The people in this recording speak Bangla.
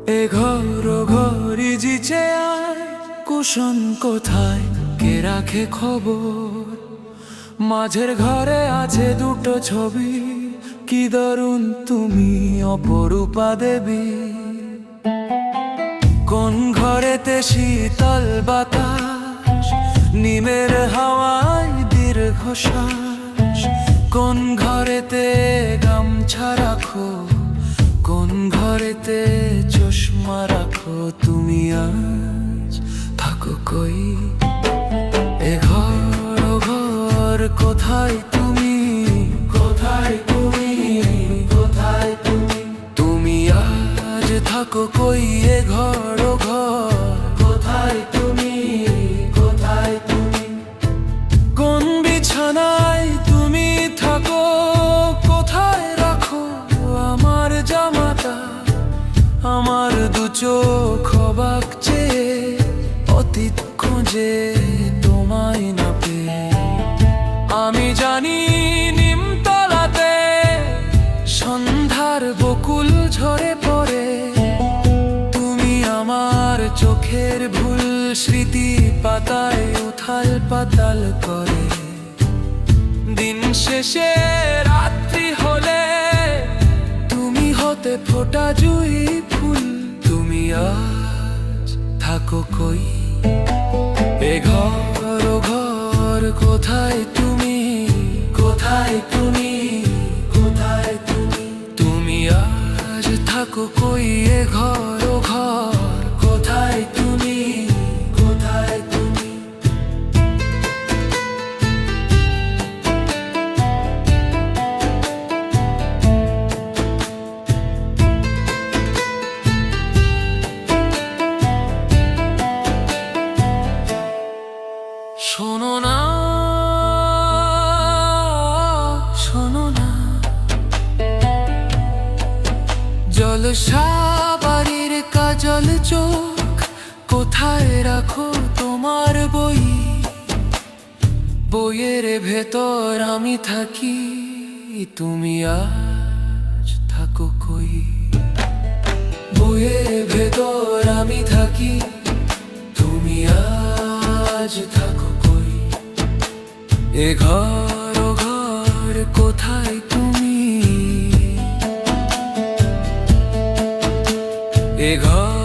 এ ঘর ঘরি জিচে আয়, কুশন কোথায় কে রাখে খবর? মাঝের ঘরে আছে দুটো ছবি, কি দারুণ তুমি অপরূপা দেবী। কোন ঘরেতে শীতল বাতাস, নিমের হাওয়ায় দীর্ঘশ্বাস। কোন ঘরেতে গামছা রাখো, কোন ঘরেতে চশমা রাখো? তুমি আজ থাকো কই? এ ঘর ও ঘর কোথায় তুমি? কোথায় তুমি? কোথায় তুমি? তুমি আজ থাকো কই? এ ঘর ও ঘর কোথায় তুমি? কোথায় তুমি? কোন বিছানায় তুমি থাকো? কোথায় রাখো আমার জামাটা? আমার দু চোখ অবাক চেয়ে অতীত খোঁজে তোমায় না পেয়ে। আমি জানি নিমতলাতে সন্ধ্যার বকুল ঝরে পড়ে। তুমি আমার চোখের ভুল স্মৃতি পাতায় উথাল পাতাল করে। দিন শেষে রাত্রি হলে তুমি হতে ফোটা জুই ফুল। তুমি আজ থাকো কই? এ ঘর ও ঘর কোথায় তুমি? কোথায় তুমি? কোথায় তুমি? তুমি আজ থাকো কই? এ ঘর ও ঘর কোথায় তুমি? কোথায় তুমি? শোনো না, শোনো না, জলসা বাড়ির কাজল চোখ কোথায় রাখো তোমার বই? বইয়ের ভেতর আমি থাকি, তুমি আজ থাকো কই? বইয়ের ভেতর আমি থাকি, তুমি আজ থাকো কই? এ ঘর ও ঘর কোথায় তুমি? এ ঘর